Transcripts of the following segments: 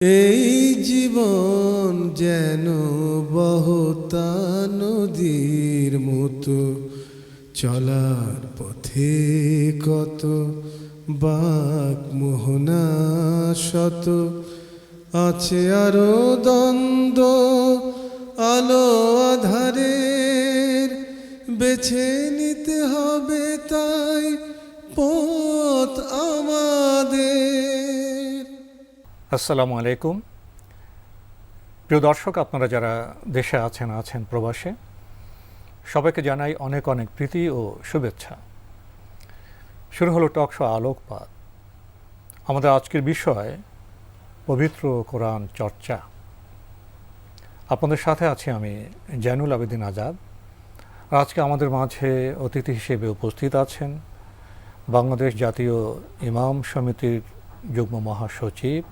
এই জীবন যেন বহতা নদীর মতো, চলার পথে কত বাক মোহনা শত, আছে আরো দ্বন্দ্ব আলো আধারের, বেছে নিতে হবে তাই পথ আমাদের। আসসালামু আলাইকুম। প্রিয় দর্শক, আপনারা যারা দেশে আছেন প্রবাসে, সবাইকে জানাই অনেক অনেক প্রীতি ও শুভেচ্ছা। শুরু হলো টক শো আলোকপাত। আমাদের আজকের বিষয় পবিত্র কোরআন চর্চা। আপনাদের সাথে আছি আমি জয়নুল আবেদিন আজাদ। আর আজকে আমাদের মাঝে অতিথি হিসেবে উপস্থিত আছেন বাংলাদেশ জাতীয় ইমাম সমিতির যুগ্ম মহাসচিব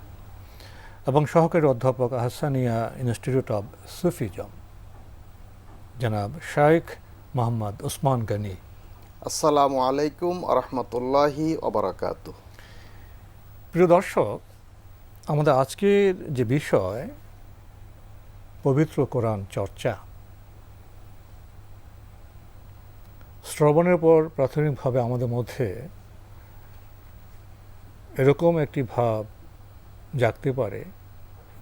এবং সহকারী অধ্যাপক আহসানিয়া ইনস্টিটিউট অব সুফিজম জনাব শাইখ মোহাম্মদ ওসমান গনি। আসসালামু আলাইকুম আরহামতুল্লাহি ওবারাকাতু। প্রিয় দর্শক, আমাদের আজকের যে বিষয় পবিত্র কোরআন চর্চা। শ্রবণের পর প্রাথমিকভাবে আমাদের মধ্যে এরকম একটি ভাব জাগতে পারে,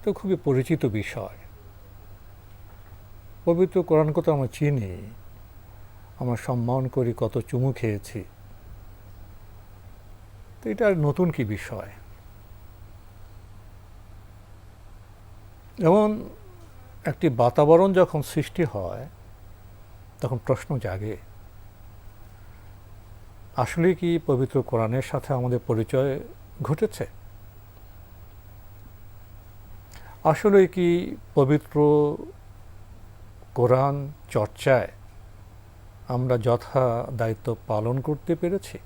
তো খুবই পরিচিত বিষয়। পবিত্র কোরআনকে তো আমরা চিনি, আমরা সম্মান করি, কত চুমু খেয়েছি, তো এটা আর নতুন কি বিষয়? এমন একটি বাতাবরণ যখন সৃষ্টি হয় তখন প্রশ্ন জাগে, আসলে কি পবিত্র কোরআনের সাথে আমাদের পরিচয় ঘটেছে? আসলে কি পবিত্র কোরআন চর্চায় আমরা যথা দায়িত্ব পালন করতে পেরেছি?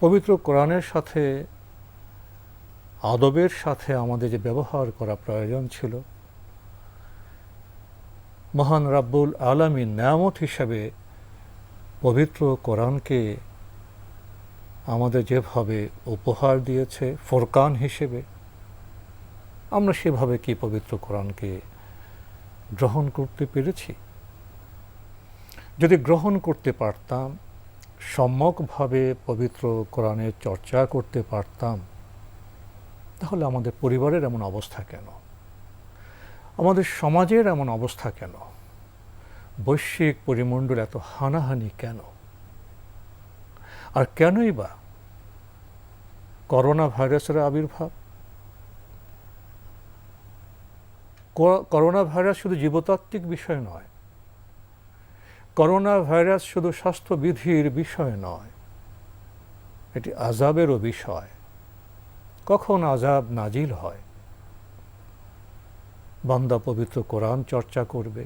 পবিত্র কোরআনের সাথে আদবের সাথে আমাদের যে ব্যবহার করা প্রয়োজন ছিল, মহান রাব্বুল আলামিন নেয়ামত হিসাবে পবিত্র কোরআনকে আমাদের যেভাবে উপহার দিয়েছে ফোরকান হিসেবে, আমরা সেভাবে কি পবিত্র কোরআনকে গ্রহণ করতে পেরেছি? যদি গ্রহণ করতে পারতাম, সম্যকভাবে পবিত্র কোরআনের চর্চা করতে পারতাম, তাহলে আমাদের পরিবারের এমন অবস্থা কেন? আমাদের সমাজের এমন অবস্থা কেন? বৈশ্বিক পরিমণ্ডল এত হানাহানি কেন? আর কেনই বা করোনা ভাইরাসের আবির্ভাব? করোনা ভাইরাস শুধু জীবতাত্ত্বিক বিষয় নয়, করোনা ভাইরাস শুধু স্বাস্থ্যবিধির বিষয় নয়, এটি আযাবেরও বিষয়। কখন আযাব নাজিল হয়? বান্দা পবিত্র কোরআন চর্চা করবে,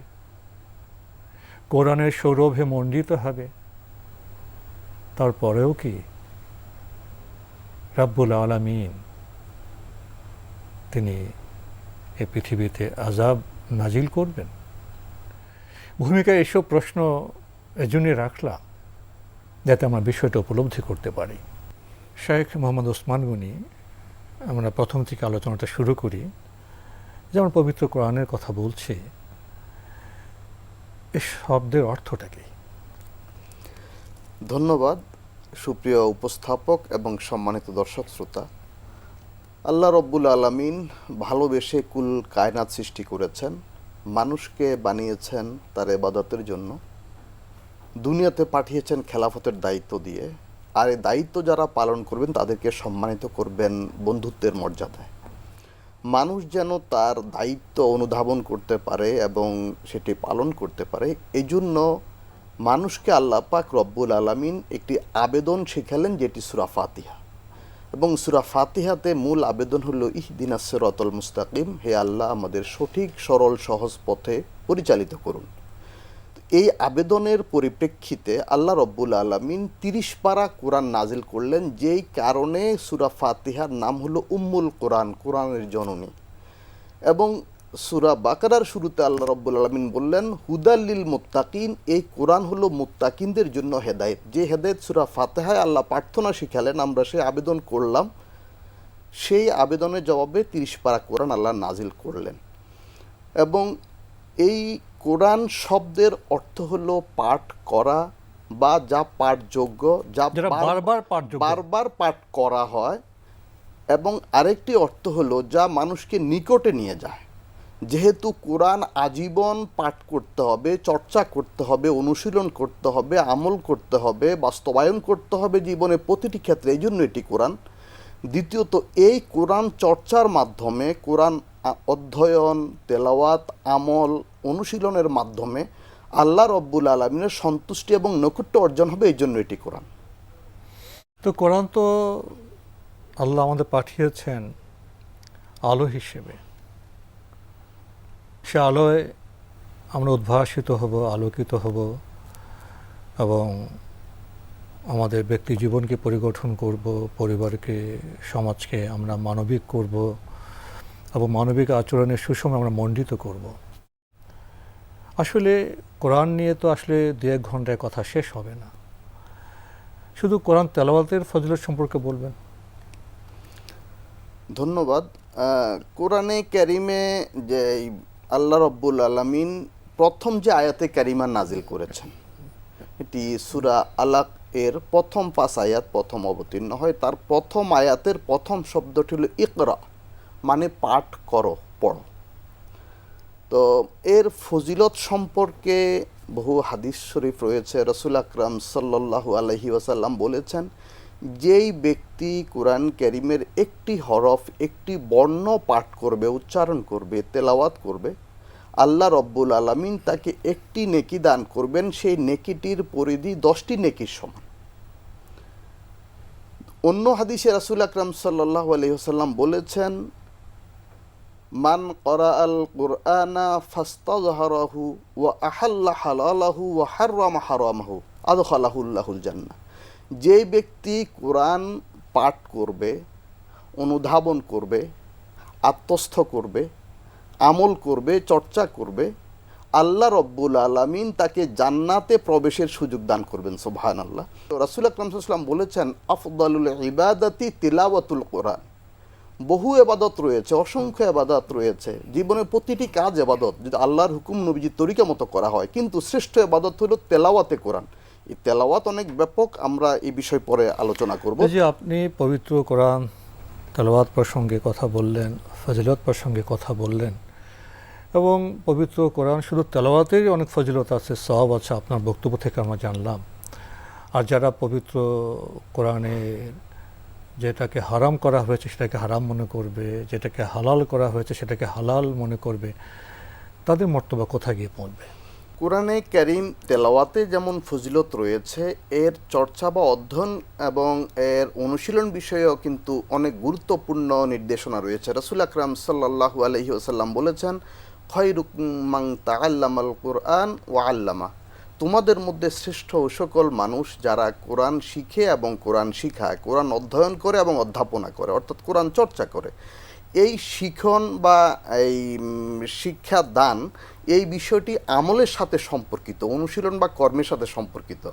কোরআনের সৌরভে মণ্ডিত হবে, তারপরেও কি রাব্বুল আলামিন তিনি এ পৃথিবীতে আযাব নাজিল করবেন? ভূমিকায় এসব প্রশ্ন এজন্যই রাখলাম যাতে আমরা বিষয়টা উপলব্ধি করতে পারি। শাইখ মোহাম্মদ ওসমান গনি, আমরা প্রথম থেকে আলোচনাটা শুরু করি। যেমন পবিত্র কোরআনের কথা বলছি, এই শব্দের অর্থটা কি? ধন্যবাদ সুপ্রিয় উপস্থাপক এবং সম্মানিত দর্শক শ্রোতা। আল্লাহ রব্বুল আলামিন ভালোবেসে কুল কায়নাত সৃষ্টি করেছেন, মানুষকে বানিয়েছেন তার ইবাদতের জন্য, দুনিয়াতে পাঠিয়েছেন খেলাফতের দায়িত্ব দিয়ে। আর এই দায়িত্ব যারা পালন করবেন তাদেরকে সম্মানিত করবেন বন্ধুত্বের মর্যাদায়। মানুষ যেন তার দায়িত্ব অনুধাবন করতে পারে এবং সেটি পালন করতে পারে, এই জন্য মানুষকে আল্লাহ পাক রব্বুল আলামিন একটি আবেদন শিখালেন, যেটি সূরা ফাতিহা। এবং সূরা ফাতিহাতে মূল আবেদন হলো ইহদিনাস সিরাতাল মুস্তাকিম, হে আল্লাহ আমাদের সঠিক সরল সহজ পথে পরিচালিত করুন। এই আবেদনের পরিপ্রেক্ষিতে আল্লাহ রব্বুল আলামিন ৩০ পারা কোরআন নাজিল করলেন, যেই কারণে সূরা ফাতিহার নাম হলো উম্মুল কোরআন, কোরআনের জননী। এবং সূরা বাকারার শুরুতে আল্লাহ রাব্বুল আলামিন বললেন হুদাল্লিল মুত্তাকিন, এই কোরআন হলো মুত্তাকিনদের জন্য হেদায়েত। যে হেদায়েত সূরা ফাতিহায় আল্লাহ প্রার্থনা শিখালেন, আমরা সেই আবেদন করলাম, সেই আবেদনের জবাবে 30 পারা কোরআন আল্লাহ নাজিল করলেন। এবং এই কোরআন শব্দের অর্থ হলো পাঠ করা বা যা পাঠযোগ্য, যা যেটা বারবার পাঠযোগ্য। বারবার পাঠ করা হয়। এবং আরেকটি অর্থ হলো যা মানুষকে নিকটে নিয়ে যায়। যেহেতু কোরআন আজীবন পাঠ করতে হবে, চর্চা করতে হবে, অনুশীলন করতে হবে, আমল করতে হবে, বাস্তবায়ন করতে হবে জীবনে প্রতিটি ক্ষেত্রে, এই জন্য এটি কোরআন। দ্বিতীয়ত, এই কোরআন চর্চার মাধ্যমে, কোরআন অধ্যয়ন, তেলাওয়াত, আমল, অনুশীলনের মাধ্যমে আল্লাহ রব্বুল আলামিনের সন্তুষ্টি এবং নৈকট্য অর্জন হবে, এই জন্য এটি কোরআন। তো কোরআন তো আল্লাহ আমাদের পাঠিয়েছেন আলো হিসেবে, সে আলোয় আমরা উদ্ভাসিত হব, আলোকিত হব এবং আমাদের ব্যক্তি জীবনকে পরিগঠন করব, পরিবারকে, সমাজকে আমরা মানবিক করব এবং মানবিক আচরণের সুষম আমরা মণ্ডিত করব। আসলে কোরআন নিয়ে তো আসলে 2-1 ঘন্টায় কথা শেষ হবে না। শুধু কোরআন তেলাওয়াতের ফজিলত সম্পর্কে বলবেন। ধন্যবাদ। কোরআনে কারিমে যে আল্লাহ রব্বুল আলামিন প্রথম যে আয়াতে কারিমা নাজিল করেছেন, এটি সূরা আলাক এর প্রথম 5 আয়াত প্রথম অবতীর্ণ হয়। তার প্রথম আয়াতের প্রথম শব্দটি হলো ইকরা, মানে পাঠ করো, পড়ো। তো এর ফজিলত সম্পর্কে বহু হাদিস শরীফ রয়েছে। রাসূল আকরাম সাল্লাল্লাহু আলাইহি ওয়াসাল্লাম বলেছেন, যেই ব্যক্তি কোরআন কারীমের একটি হরফ, একটি বর্ণ পাঠ করবে, উচ্চারণ করবে, তেলাওয়াত করবে, আল্লাহ রব্বুল আলামিন তাকে একটি নেকি দান করবেন, সেই নেকিটির পরিধি 10টি নেকির সমান। অন্য হাদিসে রাসূল আকরাম সাল্লাল্লাহু আলাইহি ওয়াসাল্লাম বলেছেন, মান ক্বরাআল কুরআনা ফাস্তাযহারাহু ওয়া আহাল্লা হালালাহু ওয়া হাররামা হারামাহু আদখালাহুল্লাহুল জান্নাহ। যেই ব্যক্তি কোরআন পাঠ করবে, অনুধাবন করবে, আত্মস্থ করবে, আমল করবে, চর্চা করবে, আল্লাহ রব্বুল আলামিন তাকে জান্নাতে প্রবেশের সুযোগ দান করবেন। সুবহানাল্লাহ। রাসূল আকরাম সাল্লাল্লাহু আলাইহি ওয়াসাল্লাম বলেছেন, আফদালুল ইবাদাতি তিলাওয়াতুল কোরআন। বহু ইবাদত রয়েছে, অসংখ্য ইবাদত রয়েছে, জীবনের প্রতিটি কাজ ইবাদত যদি আল্লাহর হুকুম নবীজির তরিকা মতো করা হয়, কিন্তু শ্রেষ্ঠ ইবাদত হলো তেলাওয়াতে কোরআন। এই তেলাওয়াত অনেক ব্যাপক, আমরা এই বিষয় পরে আলোচনা করব। যে আপনি পবিত্র কোরআন তেলাওয়াত প্রসঙ্গে কথা বললেন, ফজিলত প্রসঙ্গে কথা বললেন, এবং পবিত্র কোরআন শুধু তেলাওয়াতেরই অনেক ফজিলত আছে, সওয়াব আছে, আপনার বক্তব্য থেকে আমরা জানলাম। আর যারা পবিত্র কোরআনে যেটাকে হারাম করা হয়েছে সেটাকে হারাম মনে করবে, যেটাকে হালাল করা হয়েছে সেটাকে হালাল মনে করবে, তাদের মর্তবা কোথায় গিয়ে পৌঁছবে? কোরআনে কারীম তেলাওয়াতে যেমন ফজিলত রয়েছে, এর চর্চা বা অধ্যয়ন এবং এর অনুশীলন বিষয়েও কিন্তু অনেক গুরুত্বপূর্ণ নির্দেশনা রয়েছে। রাসূল আকরাম সাল্লাল্লাহু আলাইহি ওয়াসাল্লাম বলেছেন, খায়রুকুম মান তাআল্লামাল কুরআন ওয়া আল্লামা। তোমাদের মধ্যে শ্রেষ্ঠ ও সকল মানুষ যারা কোরআন শিখে এবং কোরআন শিখায়, কোরআন অধ্যয়ন করে এবং অধ্যাপনা করে, অর্থাৎ কোরআন চর্চা করে। এই শিখন বা এই শিক্ষা দান, এই বিষয়টি আমলের সাথে সম্পর্কিত, অনুশীলন বা কর্মের সাথে সম্পর্কিত।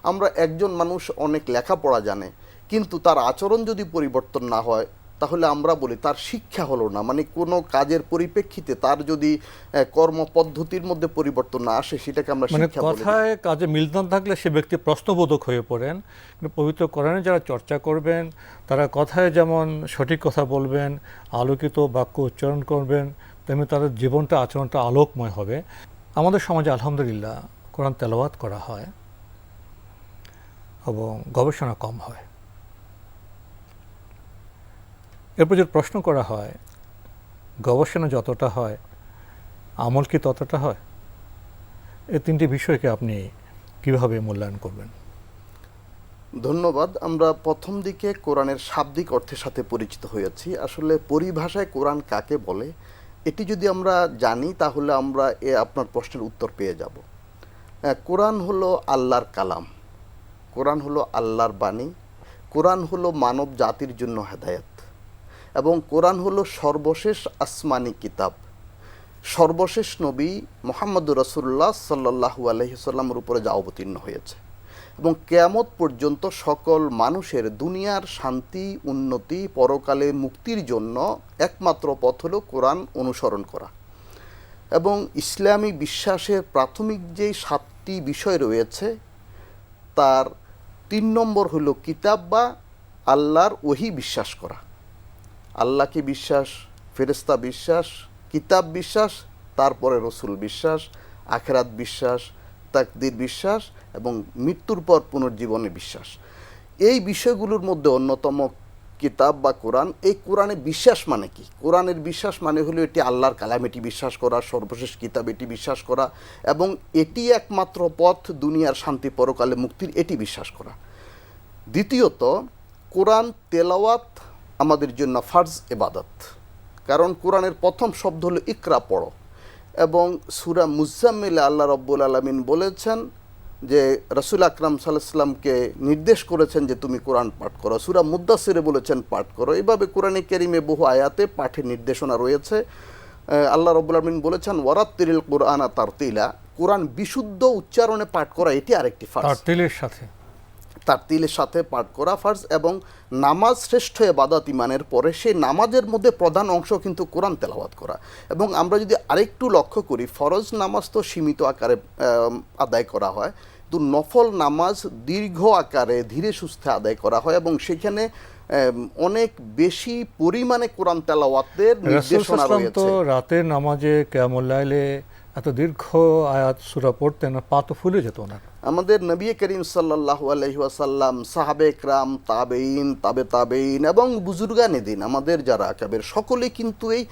আমরা একজন মানুষ অনেক লেখাপড়া জানে, কিন্তু তার আচরণ যদি পরিবর্তন না হয়, তাহলে আমরা বলি তার শিক্ষা হলো না। মানে কোনো কাজের পরিপ্রেক্ষিতে তার যদি কর্মপদ্ধতির মধ্যে পরিবর্তন না আসে, সেটাকে আমরা শিক্ষা বলি না। কথায় কাজে মিল না থাকলে সে ব্যক্তি প্রশ্নবোধক হয়ে পড়েন। কিন্তু পবিত্র কোরআনে যারা চর্চা করবেন, তারা কথায় যেমন সঠিক কথা বলবেন, আলোকিত বাক্য উচ্চারণ করবেন, তেমনি তাদের জীবনটা, আচরণটা আলোকময় হবে। আমাদের সমাজে আলহামদুলিল্লাহ কোরআন তেলাওয়াত করা হয় এবং গবেষণা কম হয়। এরপর যে প্রশ্ন করা হয়, গবেষণা যতটা হয় আমল কি ততটা হয়? এই 3টি বিষয়কে আপনি কিভাবে মূল্যায়ন করবেন? ধন্যবাদ। আমরা প্রথম দিকে কোরআনের শাব্দিক অর্থের সাথে পরিচিত হয়েছি। আসলে পরিভাষায় কোরআন কাকে বলে, এটি যদি আমরা জানি তাহলে আমরা আপনার প্রশ্নের উত্তর পেয়ে যাব। কোরআন হলো আল্লাহর কালাম, কোরআন হলো আল্লাহর বাণী, কোরআন হলো মানব জাতির জন্য হেদায়েত, এবং কোরআন হলো সর্বশেষ আসমানি কিতাব। সর্বশেষ নবী মুহাম্মদুর রাসূলুল্লাহ সাল্লাল্লাহু আলাইহি সাল্লামের উপরে যা অবতীর্ণ হয়েছে, এবং কিয়ামত পর্যন্ত সকল মানুষের দুনিয়ার শান্তি, উন্নতি, পরকালে মুক্তির জন্য একমাত্র পথ হলো কোরআন অনুসরণ করা। এবং ইসলামী বিশ্বাসের প্রাথমিক যেই 7টি বিষয় রয়েছে তার 3 নম্বর হলো কিতাব বা আল্লাহর ওহী বিশ্বাস করা। আল্লাহকে বিশ্বাস, ফেরেশতা বিশ্বাস, কিতাব বিশ্বাস, তারপরে রসুল বিশ্বাস, আখিরাত বিশ্বাস, তাকদীর বিশ্বাস এবং মৃত্যুর পর পুনর্জীবনে বিশ্বাস। এই বিষয়গুলোর মধ্যে অন্যতম কিতাব বা কোরআন। এই কোরআনে বিশ্বাস মানে কি? কোরআনের বিশ্বাস মানে হলো এটি আল্লাহর কালাম, এটি বিশ্বাস করা, সর্বশেষ কিতাব এটি বিশ্বাস করা, এবং এটি একমাত্র পথ দুনিয়ার শান্তি পরকালে মুক্তির, এটি বিশ্বাস করা। দ্বিতীয়ত, কোরআন তেলাওয়াত আমাদের জন্য ফার্জ ইবাদত, কারণ কোরআনের প্রথম শব্দ হলো ইকরা, পড়ো। এবং সূরা মুজাম্মিলে আল্লাহ রাব্বুল আলামিন বলেছেন যে রাসূল আকরাম সাল্লাল্লাহু আলাইহি ওয়াসাল্লামকে নির্দেশ করেছেন যে তুমি কোরআন পাঠ করো। সূরা মুদ্দাসিরে বলেছেন পাঠ করো। এইভাবে কোরআনে কারীমে বহু আয়াতে পাঠের নির্দেশনা রয়েছে। আল্লাহ রাব্বুল আলামিন বলেছেন ওয়ারাত্তিলিল কুরআনা তারতিলা, কোরআন বিশুদ্ধ উচ্চারণে পাঠ করা এটি আরেকটি ফার্জ। তারতিলের সাথে পাঠ করা ফার্জ। এবং নামাজ শ্রেষ্ঠ ইবাদত ইমানের পরে, সেই নামাজের মধ্যে প্রধান অংশ কিন্তু কোরআন তেলাওয়াত করা। এবং আমরা যদি আরেকটু লক্ষ্য করি, ফরজ নামাজ তো সীমিত আকারে আদায় করা হয়, কিন্তু নফল নামাজ দীর্ঘ আকারে ধীরে সুস্থে আদায় করা হয়, এবং সেখানে অনেক বেশি পরিমাণে কোরআন তেলাওয়াতের নির্দেশনা রয়েছে। রাতের নামাজে কিয়ামুল লাইলে এত দীর্ঘ আয়াত সূরা পড়তেন, পা তো ফুলে যেত না। আমাদের নবী করিম সাল্লাল্লাহু আলাইহি ওয়াসাল্লাম, সাহাবে একরাম, তাবেঈন, তাবেঈন এবং বুজুর্গানে দিন, আমাদের যারা আকাবের, সকলেই কিন্তু এই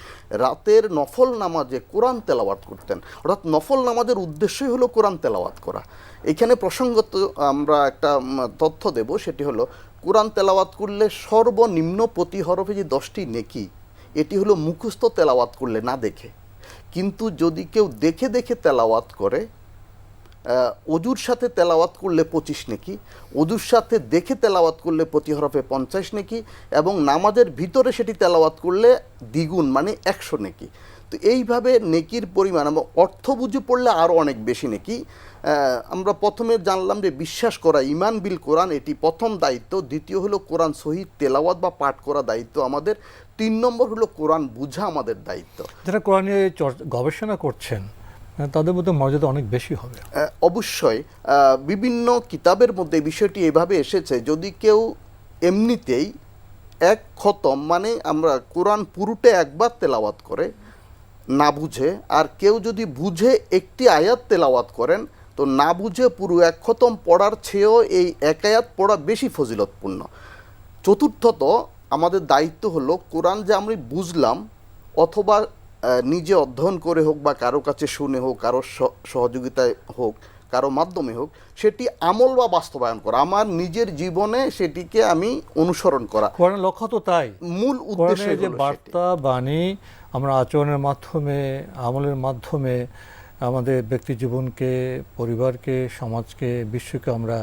রাতের নফল নামাজে কোরআন তেলাওয়াত করতেন। অর্থাৎ নফল নামাজের উদ্দেশ্যই হলো কোরআন তেলাওয়াত করা। এখানে প্রসঙ্গত আমরা একটা তথ্য দেব, সেটি হলো কোরআন তেলাওয়াত করলে সর্বনিম্ন প্রতি হরফে যে 10টি নেকি, এটি হলো মুখস্থ তেলাওয়াত করলে, না দেখে। কিন্তু যদি কেউ দেখে দেখে তেলাওয়াত করে, অজুর সাথে তেলাওয়াত করলে 25 নেকি, অজুর সাথে দেখে তেলাওয়াত করলে প্রতি হরফে 50 নেকি, এবং নামাজের ভিতরে সেটি তেলাওয়াত করলে দ্বিগুণ মানে 100 নেকি। তো এইভাবে নেকির পরিমাণ এবং অর্থ বুঝে পড়লে আরও অনেক বেশি নেকি। আমরা প্রথমে জানলাম যে বিশ্বাস করা, ইমান বিল কোরআন, এটি প্রথম দায়িত্ব। দ্বিতীয় হলো কোরআন সহিহ তেলাওয়াত বা পাঠ করা দায়িত্ব আমাদের। 3 নম্বর হলো কোরআন বুঝা আমাদের দায়িত্ব। যারা কোরআন নিয়ে গবেষণা করছেন তাদের মধ্যে মর্যাদা অনেক বেশি হবে। অবশ্যই বিভিন্ন কিতাবের মধ্যে বিষয়টি এভাবে এসেছে, যদি কেউ এমনিতেই এক খতম মানে আমরা কোরআন পুরোটা একবার তেলাওয়াত করে না বুঝে, আর কেউ যদি বুঝে একটি আয়াত তেলাওয়াত করেন, তো না বুঝে পুরো এক খতম পড়ার চেয়েও এই এক আয়াত পড়া বেশি ফজিলতপূর্ণ। চতুর্থত, আমাদের দায়িত্ব হলো কোরআন যে আমি বুঝলাম, অথবা নিজে অধ্যয়ন করে হোক বা কারো কাছে শুনে হোক, কারো সহযোগিতায় হোক, কারো মাধ্যমে হোক, সেটি আমল বা বাস্তবায়ন করা, আমার নিজের জীবনে সেটিকে আমি অনুসরণ করা। কোরআনের লক্ষ্য তো তাই, মূল উদ্দেশ্য যে বার্তা বাণী আমরা আচরণের মাধ্যমে, আমলের মাধ্যমে আমাদের ব্যক্তি জীবনকে, পরিবারকে, সমাজকে, বিশ্বকে আমরা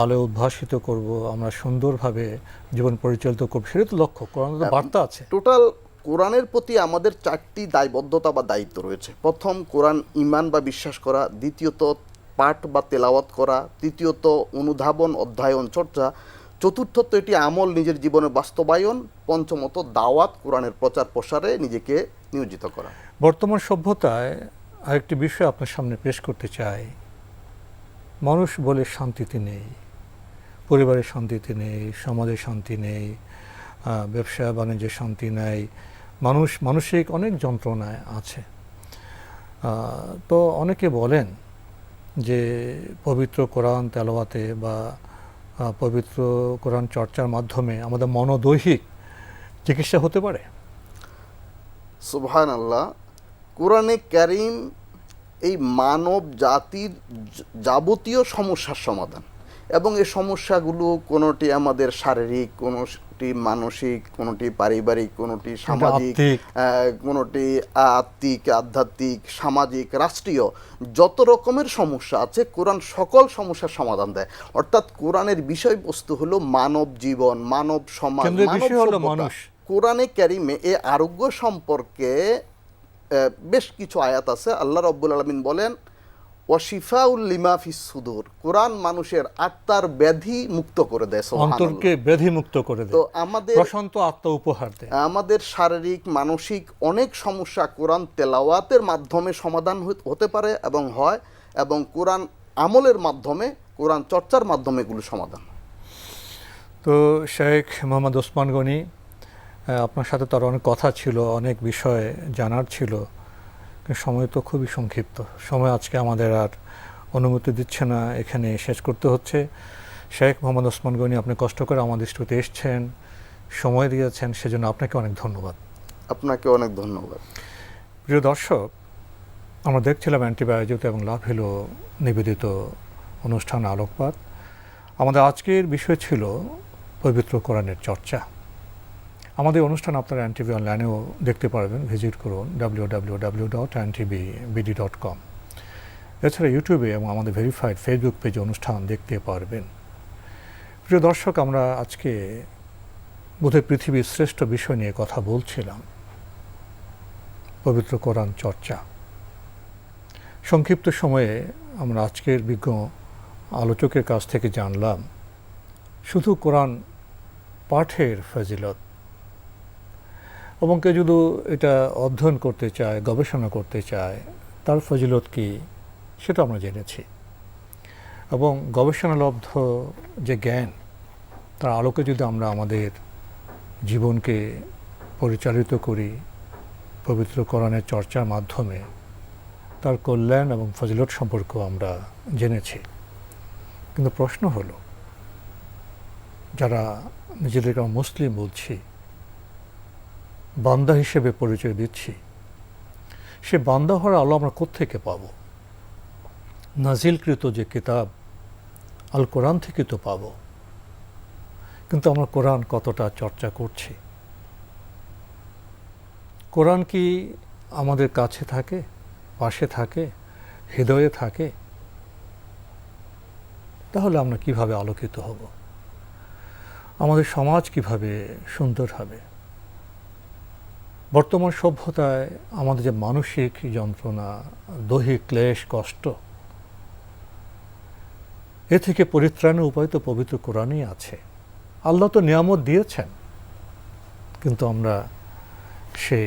আলোয় উদ্ভাসিত করব, আমরা সুন্দরভাবে জীবন পরিচালিত করব, সেটা তো লক্ষ্য। কোরআনের বার্তা আছে। টোটাল কোরআনের প্রতি আমাদের 4টি দায়বদ্ধতা বা দায়িত্ব রয়েছে। প্রথম, কোরআন ঈমান বা বিশ্বাস করা। দ্বিতীয়ত, পাঠ বা তেলাওয়াত করা। তৃতীয়ত, অনুধাবন, অধ্যয়ন, চর্চা। চতুর্থত, এটি আমল, নিজের জীবনে বাস্তবায়ন। পঞ্চমত, দাওয়াত, কোরআনের প্রচার প্রসারে নিজেকে নিয়োজিত করা। বর্তমান সভ্যতায় আরেকটি বিষয় আপনার সামনে পেশ করতে চাই। মানুষ বলে শান্তিতে নেই, পরিবারের শান্তিতে নেই, সমাজের শান্তি নেই, ব্যবসা বাণিজ্যে শান্তি নেই, মানুষ মানসিক অনেক যন্ত্রণায় আছে। তো অনেকে বলেন যে পবিত্র কোরআন তেলাওয়াতে বা পবিত্র কোরআন চর্চার মাধ্যমে আমাদের মনোদৈহিক চিকিৎসা হতে পারে। সুবহানাল্লাহ। কোরআনে কারীম এই মানব জাতির যাবতীয় সমস্যার সমাধান, এবং এই সমস্যাগুলো কোনোটি আমাদের শারীরিক, কোনোটি মানসিক, কোনোটি পারিবারিক, কোনোটি সামাজিক, কোনোটি আত্মিক, আধ্যাত্মিক, সামাজিক, রাষ্ট্রীয়, যত রকমের সমস্যা আছে কোরআন সকল সমস্যার সমাধান দেয়। অর্থাৎ কোরআনের বিষয়বস্তু হলো মানব জীবন, মানব সমাজ, মানব সভ্যতা। কোরআনে কারীমে এই আরোগ্য সম্পর্কে বেশ কিছু আয়াত আছে। আল্লাহ রাব্বুল আলামিন বলেন ওয়াশিফাউল লিমা ফিস সুদূর, কোরআন মানুষের আত্মার ব্যাধি মুক্ত করে দেয়, সুবহানাল্লাহ। অন্তরকে ব্যাধি মুক্ত করে তো দেয়, আমাদের প্রশান্ত আত্মা উপহার দেয়। আমাদের শারীরিক মানসিক অনেক সমস্যা কোরআন তেলাওয়াতের মাধ্যমে সমাধান হতে পারে এবং হয়, এবং কোরআন আমলের মাধ্যমে, কোরআন চর্চার মাধ্যমে এগুলো সমাধান হয়। তো শেখ মোহাম্মদ ওসমান গনি, আপনার সাথে তার অনেক কথা ছিল, অনেক বিষয় জানার ছিল, কিন্তু সময় তো খুবই সংক্ষিপ্ত। সময় আজকে আমাদের আর অনুমতি দিচ্ছে না, এখানে শেষ করতে হচ্ছে। শেখ মোহাম্মদ ওসমান গনি, আপনি কষ্ট করে আমাদের স্টুডিওতে এসেছেন, সময় দিয়েছেন, সেজন্য আপনাকে অনেক ধন্যবাদ। আপনাকে অনেক ধন্যবাদ। প্রিয় দর্শক, আমরা দেখছিলাম অ্যান্টিবায়োটিক এবং লাভ হলো নিবেদিত অনুষ্ঠান আলোকপাত। আমাদের আজকের বিষয় ছিল পবিত্র কোরআনের চর্চা। আমাদের অনুষ্ঠান আপনারা এনটিভি অনলাইনেও দেখতে পারবেন, ভিজিট করুন www.ntvbd.com। এছাড়া ইউটিউবে এবং আমাদের ভেরিফাইড ফেসবুক পেজে অনুষ্ঠান দেখতে পারবেন। প্রিয় দর্শক, আমরা আজকে বোধহয় পৃথিবীর শ্রেষ্ঠ বিষয় নিয়ে কথা বলছিলাম, পবিত্র কোরআন চর্চা। সংক্ষিপ্ত সময়ে আমরা আজকের বিজ্ঞ আলোচকের কাছ থেকে জানলাম শুধু কোরআন পাঠের ফজিলত, এবং কেউ যদি এটা অধ্যয়ন করতে চায়, গবেষণা করতে চায়, তার ফজিলত কি সেটা আমরা জেনেছি। এবং গবেষণালব্ধ যে জ্ঞান, তার আলোকে যদি আমরা আমাদের জীবনকে পরিচালিত করি পবিত্র কোরআনের চর্চার মাধ্যমে, তার কল্যাণ এবং ফজিলত সম্পর্ক আমরা জেনেছি। কিন্তু প্রশ্ন হলো, যারা নিজেদেরকে আমরা মুসলিম বলছি, বান্দা হিসেবে পরিচয় দিচ্ছি, সে বান্দা হওয়ার আলো আমরা কোত্থেকে পাব? নাজিলকৃত যে কিতাব আল কোরআন থেকে তো পাব, কিন্তু আমরা কোরআন কতটা চর্চা করছি? কোরআন কি আমাদের কাছে থাকে, পাশে থাকে, হৃদয়ে থাকে? তাহলে আমরা কিভাবে আলোকিত হব? আমাদের সমাজ কিভাবে সুন্দর হবে? বর্তমান সভ্যতায় আমাদের যে মানসিক যন্ত্রণা, দৈহিক ক্লেশ, কষ্ট, এ থেকে পরিত্রাণের উপায় তো পবিত্র কোরআনই আছে। আল্লাহ তো নিয়ামত দিয়েছেন, কিন্তু আমরা সে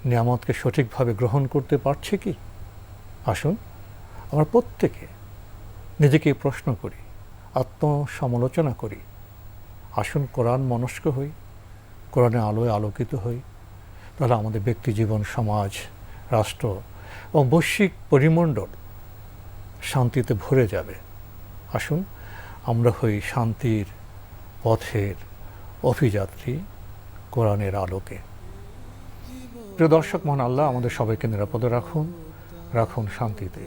নিয়ামতকে সঠিকভাবে গ্রহণ করতে পারছি কি? আসুন আমরা প্রত্যেকে নিজেকে প্রশ্ন করি, আত্মসমালোচনা করি। আসুন কোরআন মনস্ক হই, কোরআনের আলোয় আলোকিত হই। তাহলে আমাদের ব্যক্তি জীবন, সমাজ, রাষ্ট্র এবং বৈশ্বিক পরিমণ্ডল শান্তিতে ভরে যাবে। আসুন আমরা হই শান্তির পথের অভিযাত্রী কোরআনের আলোকে। প্রিয় দর্শক, মহান আল্লাহ আমাদের সবাইকে নিরাপদে রাখুন, রাখুন শান্তিতে।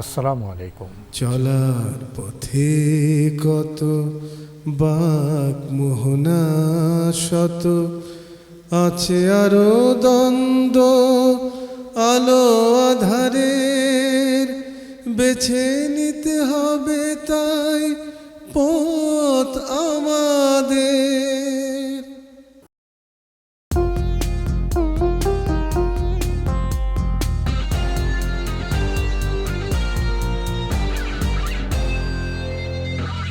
আসসালামু আলাইকুম। চলার পথে কত বাক মোহনা শত, আছে আরো দ্বন্দ্ব আলো আধারের, বেছে